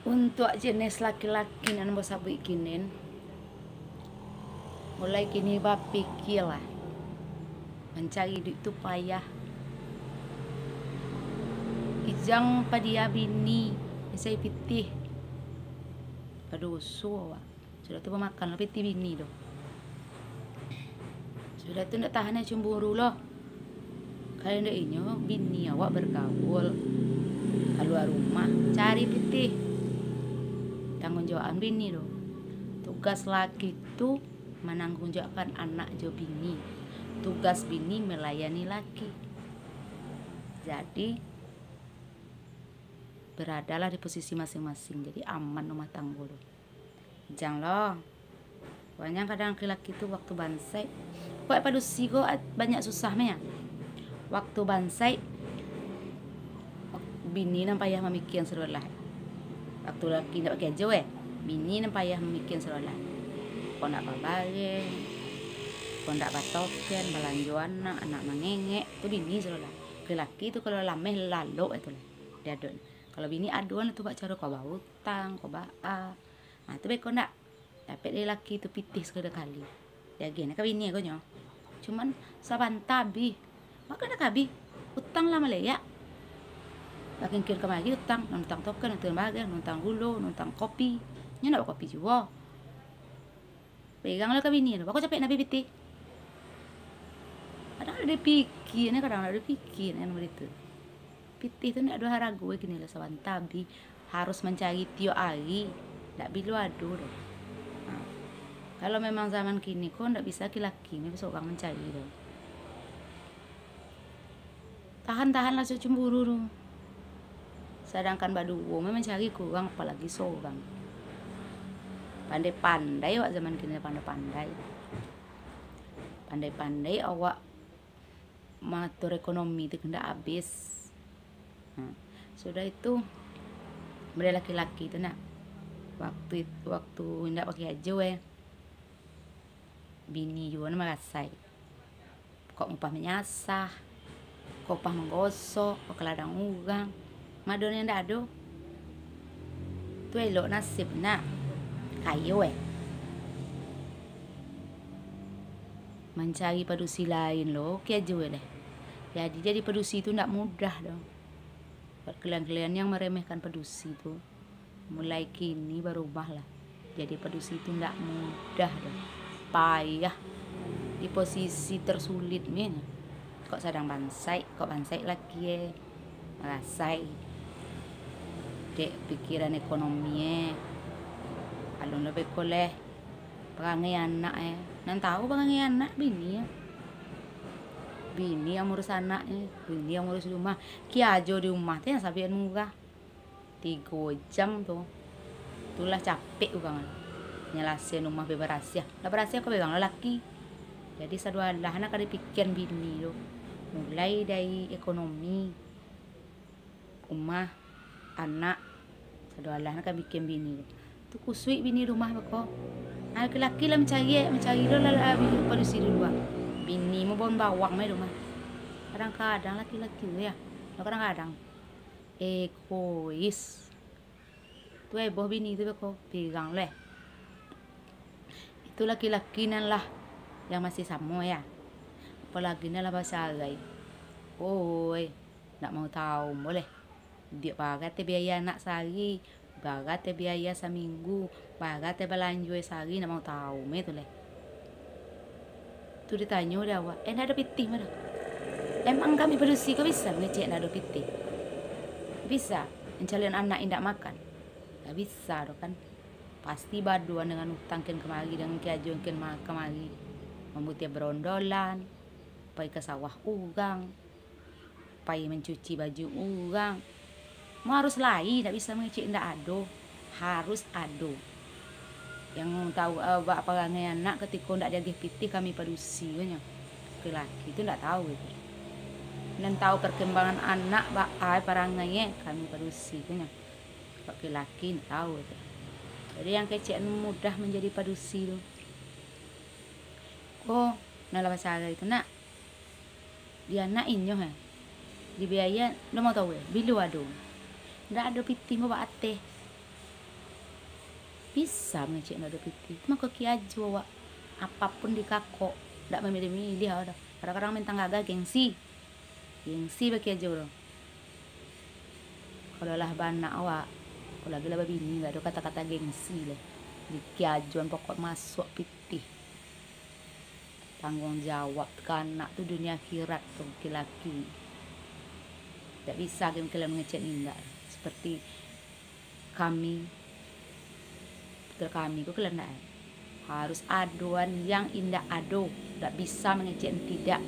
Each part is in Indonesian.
Untuk jenis laki-laki nan bosa bikinin, mulai kini pikir lah, mencari duit itu payah. Ijang padia bini, saya pitih, padusu awak. Sudah tu pemakan lah pitih bini doh. Sudah tu ndak tahan cemburu loh. Kalau ndak inyo bini awak bergaul, keluar rumah cari pitih. Tanggung jawab bini doh. Tugas laki itu menanggung jawabkan anak jo bini. Tugas bini melayani laki. Jadi beradalah di posisi masing-masing. Jadi aman rumah tangga lo. Jangan loh. Banyak kadang laki-laki itu waktu bansai. Kok padusi kok banyak susahnya. Waktu bansai bini nampak ya memikir serulah. Waktu laki ndak pakai jo bini nampak ya memikir serulah. Kok ndak babage. Kok ndak batoken balanjo anak mengengek itu bini serulah. Laki itu kalau lameh lalu itu lah. Dia adon. Kalau bini aduan itu bak cara kau bawa utang, kau baa. Nah, itu baik kau ndak. Tapi dia laki itu pitih sekali kali. Dia gini ke bini aku nyo. Cuman saban tabi. Maka nak kabi utang lama leyak. Makin kira kemari utang, nuntang token, nuntang bagan, nuntang gulu, nuntang kopi. Nya nak kopi juga. Peganglah ke bini, aku capek nabi pitih. Kadang ada pikir, kadang ada pikir yang begitu. Pitih itu ndak ada haragu gini lah saban tabi harus mencari tiap hari, ndak bilu adu deh. Nah, kalau memang zaman kini kok ndak bisa laki-laki ini bisa orang mencari deh. Tahan-tahan lah cemburu dong. Sedangkan baduwo mencari kurang apalagi seorang. Pandai-pandai awak zaman kini pandai-pandai. Pandai-pandai awak mengatur ekonomi itu ndak habis. Nah, sudah itu mulai laki-laki itu nak waktu ndak pakai aja bini juga merasai kok upah menyasah kok upah menggosok kok keladang ugang madonnya ndak ada tu elok nasib nak kayu mencari padusi lain loh kayak aja deh. Jadi padusi itu ndak mudah dong. Kalian-kalian yang meremehkan padusi itu mulai kini berubah lah. Jadi padusi itu ndak mudah dong. Payah di posisi tersulit men. Kok sedang bansai lagi merasai dek pikiran ekonomi alun lebih koleh perangai anak nan tahu perangai anak bini bini yang ngurus anaknya, bini yang ngurus rumah. Ki ajo di rumah teh sabian murah. 3 jam tuh. Itulah capek ugang. Nyelasin rumah beberasya. Lah berasya kau pegang lelaki. Jadi sadualah anak ada pikiran bini lo. Mulai dari ekonomi rumah anak sadualah anak bikin bini lo. Tu kusui bini rumah beko. Laki-laki lah mencari lo lah padusi dulu bini mau bon bawang mai rumah. Kadang-kadang laki-laki ya. Kadang-kadang egois. Tu boh bini itu kok pegang leh. Itu laki-laki nan lah yang masih sama ya. Apalagi nan lah bahasa agai. Oi, nak mau tahu boleh. Dia bagat biaya anak sehari, bagat biaya seminggu, bagat belanja sehari nak mau tahu me tu leh. Tu ditanya udah awak, ada pitih mana? Emang kami padusi kau bisa ngecek ada pitih? Bisa, mencalian anak indak makan? Gak bisa doh kan? Pasti baduan dengan utang ken kemari dengan kiajuan ken kemari, membuat berondolan, pai ke sawah ugang, pai mencuci baju ugang. Mau harus lain, tidak bisa mengecek indak ado, harus ado. Yang tahu apa perangai anak ketika ndak ada pitih kami padusi nya laki itu ndak tahu itu dan tahu perkembangan anak perangainya kami padusi nya laki ndak tahu itu. Jadi yang kecil mudah menjadi padusi itu nala bahasa itu nak dia anak inyo di biaya lo mau tahu bilu ado ndak ada pitih mau ate bisa mengecek nado piti. Maka kiaju wak apapun dikako, ndak memilih-milih ada. Kadang-kadang mentang gagal gengsi bagi aja loh. Kalau lah bana awak, kalau lagi lah babini nggak ada kata-kata gengsi lah. Di kiajuan pokok masuk piti. Tanggung jawab kan anak tuh dunia akhirat tuh laki-laki. Tidak bisa kalian mengecek indah seperti kami kalian harus aduan yang indah ado, tidak bisa mengecek tidak.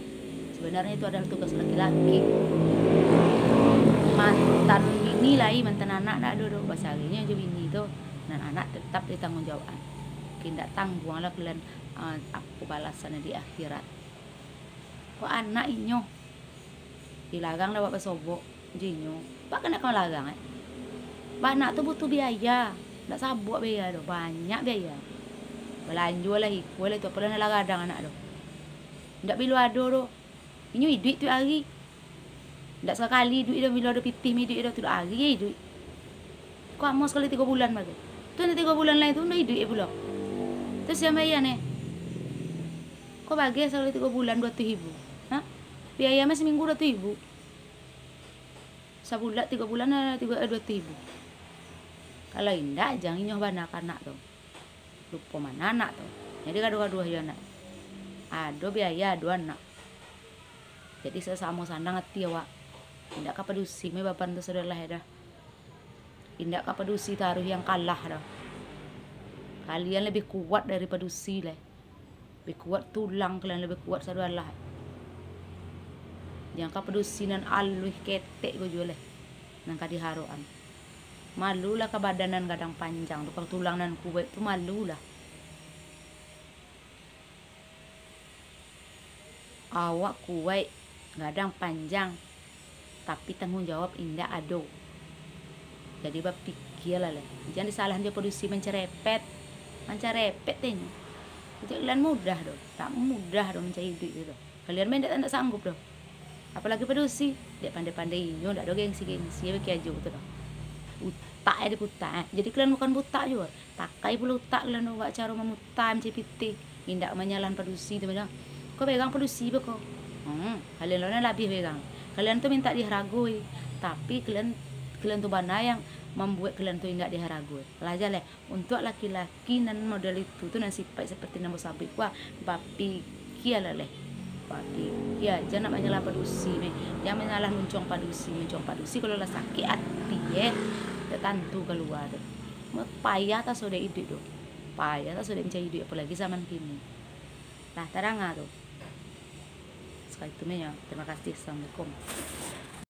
Sebenarnya itu adalah tugas laki-laki. Mantan bini lah, mantan anak tidak ada bahasa lainnya aja bini itu, dan anak tetap ditanggung jawab. Tidak tanggung lah kalian aku balasannya di akhirat. Kok anak inyo dilagang lah bapak sobok jinyo, pak kena kau lagang anak tuh butuh biaya, tidak sabuk biaya doh, banyak biaya. Belanja lah boleh tu pernah lah kadang anak doh. Tidak bilu ado doh. Ini duit tu hari. Tidak sekali duit dah bilu ado pitih mi duit dah tu hari ya duit. Kau amas sekali 3 bulan bagi. Tu nanti 3 bulan lain tu nak duit pula. Terus yang bayar ni. Kau bagi sekali 3 bulan 200.000. Hah? Biaya masih seminggu 200.000. Sebulan 3 bulan 200.000. Kalau indah jangan nyoh banak anak tu. Lupa mana anak tu. Jadi gaduh-gaduh aja anak. Ado biaya ado anak. Jadi sesama sandang hati awak. Tidak kapadusi me bapan tu sudah lah dah. Tidak kapadusi taruh yang kalah dah. Kalian lebih kuat daripada usi lah. Lebih kuat tulang kalian lebih kuat saudara lah. Yang kapadusi nan aluh ketek go jual lah. Nang kadiharoan. Malu lah kebadanan kadang panjang tukang tulang nan kuat tu malu lah. Awak kuat kadang panjang tapi tanggung jawab indah ado. Jadi bab pikir lah. Jangan disalahan dia produksi mencerepet tanya. Jadi kalian mudah doh, tak mudah doh mencari duit itu. Kalian main tak sanggup doh. Apalagi produksi, dia pandai-pandai nyo, tak ada gengsi bagi aja gitu doh. Utak ya diputak. Jadi kalian bukan buta juga. Pakai pula utak kalian buat cara memutam CPT. Indak menyalan produksi tu macam. Kau pegang produksi be kau. Kalian lawan lebih pegang. Kalian tu minta diharagui, tapi kalian tu bana yang membuat kalian tu indak diharagui. Belajar lah untuk laki-laki nan model itu tu nan sifat seperti nambah sabik wah papi kia lah leh. Papi kia jangan nak menyalah produksi me. Jangan menyalah mencong padusi kalau lah sakit hati tentu keluar tu. Payah tak sudah hidup tu. Payah tak sudah mencari hidup apalagi zaman kini. Nah, terang tu. Sekali itu ya. Terima kasih. Assalamualaikum.